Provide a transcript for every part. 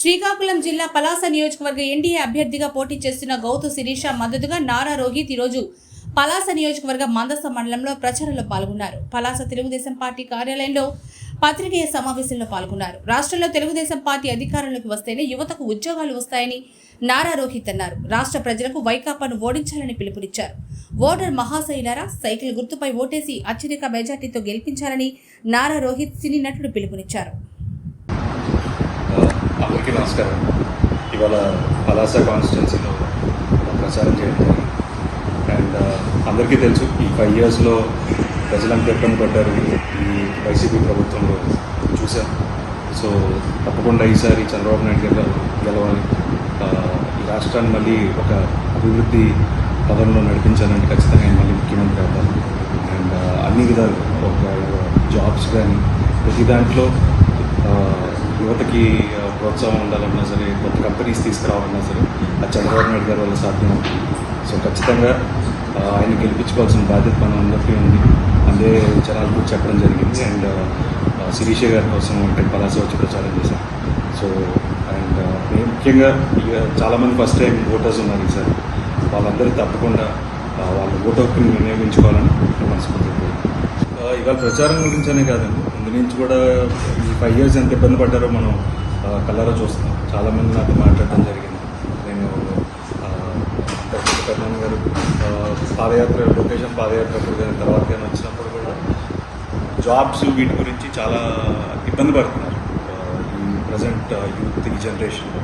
శ్రీకాకుళం జిల్లా పలాస నియోజకవర్గ ఎన్డీఏ అభ్యర్థిగా పోటీ చేస్తున్న గౌతు శిరీష మద్దతుగా నారా రోహిత్ ఈరోజు పలాస నియోజకవర్గ మందస మండలంలో ప్రచారంలో పాల్గొన్నారు. పలాస తెలుగుదేశం పార్టీ కార్యాలయంలో పత్రికేయ సమావేశంలో పాల్గొన్నారు. రాష్ట్రంలో తెలుగుదేశం పార్టీ అధికారంలోకి వస్తేనే యువతకు ఉద్యోగాలు వస్తాయని నారా రోహిత్ అన్నారు. రాష్ట్ర ప్రజలకు వైకాపాను ఓడించాలని పిలుపునిచ్చారు. ఓటర్ మహాశైలారా, సైకిల్ గుర్తుపై ఓటేసి అత్యధిక మెజార్టీతో గెలిపించాలని నారా రోహిత్ సినీ నటుడు పిలుపునిచ్చారు. అందరికీ నమస్కారం. ఇవాళ పలాస కాన్స్టిట్యున్సీలో ప్రచారం చేయడం జరిగింది. అండ్ అందరికీ తెలుసు, ఈ 5 yearsలో ప్రజలంతా ఇబ్బంది పడ్డారు ఈ వైసీపీ ప్రభుత్వంలో చూసాం. సో తప్పకుండా ఈసారి చంద్రబాబు నాయుడు గారు గెలవాలి. ఈ రాష్ట్రాన్ని మళ్ళీ ఒక అభివృద్ధి పదంలో నడిపించాలంటే ఖచ్చితంగా ఆయన మళ్ళీ ముఖ్యమంత్రి అవుతారు. అండ్ అన్ని విధాలు ఒక జాబ్స్ కానీ ప్రతి దాంట్లో యువతకి ప్రోత్సాహం ఉండాలన్నా సరే, కొత్త కంపెనీస్ తీసుకురావాలన్నా సరే అది చంద్రబాబు నాయుడు గారి వల్ల సాధ్యం అవుతుంది. సో ఖచ్చితంగా ఆయన గెలిపించుకోవాల్సిన బాధ్యత మన అందరికీ ఉంది. అదే జనాలు కూడా చెప్పడం జరిగింది. అండ్ శిరీష గారి కోసం అంటే పలాస వచ్చి ప్రచారం చేశాం. సో అండ్ ముఖ్యంగా చాలామంది ఫస్ట్ టైం ఓటర్స్ ఉన్నారు ఈసారి. వాళ్ళందరూ తప్పకుండా వాళ్ళ ఓటు హక్కుని వినియోగించుకోవాలని మనస్ఫూర్తిగా ఇవాళ ప్రచారం గురించనే కాదండి, ముందు నుంచి కూడా ఈ 5 years ఎంత ఇబ్బంది పడ్డారో మనం కళ్ళారా చూస్తున్నాం. చాలామంది నాతో మాట్లాడడం జరిగింది. నేను కర్ణన్ గారు పాదయాత్ర లొకేషన్ పాదయాత్ర అప్పుడు కానీ తర్వాత కానీ వచ్చినప్పుడు కూడా జాబ్స్ వీటి గురించి చాలా ఇబ్బంది పడుతున్నారు ఈ ప్రజెంట్ యూత్ ఈ జనరేషన్లో.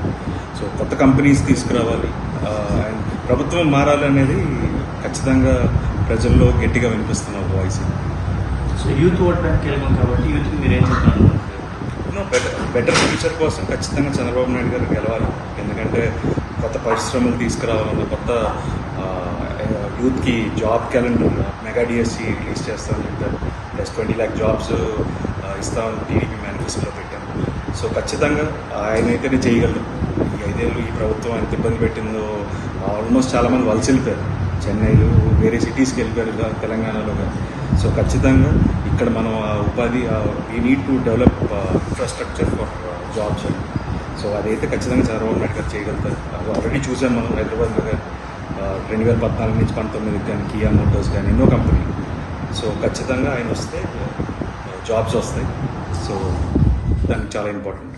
సో కొత్త కంపెనీస్ తీసుకురావాలి అండ్ ప్రభుత్వం మారాలి అనేది ఖచ్చితంగా ప్రజల్లో గట్టిగా వినిపిస్తున్న voice. So youth vote bank కీలకం కాబట్టి యూత్కి మీరు ఏం చెప్తున్నారు? బెటర్ ఫ్యూచర్ కోసం ఖచ్చితంగా చంద్రబాబు నాయుడు గారు గెలవాలి. ఎందుకంటే కొత్త పరిశ్రమలు తీసుకురావాలన్న, కొత్త యూత్కి job calendar mega DSC release చేస్తామని చెప్పారు. ప్లస్ 20 lakh జాబ్స్ ఇస్తామని టీడీపీ మేనిఫెస్టోలో పెట్టాము. సో ఖచ్చితంగా ఆయన అయితేనే చేయగలరు. ఈ 5 years ఈ ప్రభుత్వం ఎంత ఇబ్బంది పెట్టిందో ఆల్మోస్ట్ చాలామంది వలస వెళ్ళిపోయారు. చెన్నైలో వేరే సిటీస్కి వెళ్ళిపోయారు తెలంగాణలో కానీ. సో ఖచ్చితంగా ఇక్కడ మనం ఉపాధి we need to develop infrastructure for jobs అని. సో అదైతే ఖచ్చితంగా చంద్రబాబు నాయుడు గారు చేయగలుగుతారు. అది ఆల్రెడీ చూసాం మనం హైదరాబాద్లో కానీ 2014 నుంచి 19 కానీ కియా మోటార్స్ కానీ ఎన్నో కంపెనీలు. సో ఖచ్చితంగా ఆయన వస్తే జాబ్స్ వస్తాయి. సో దానికి చాలా ఇంపార్టెంట్.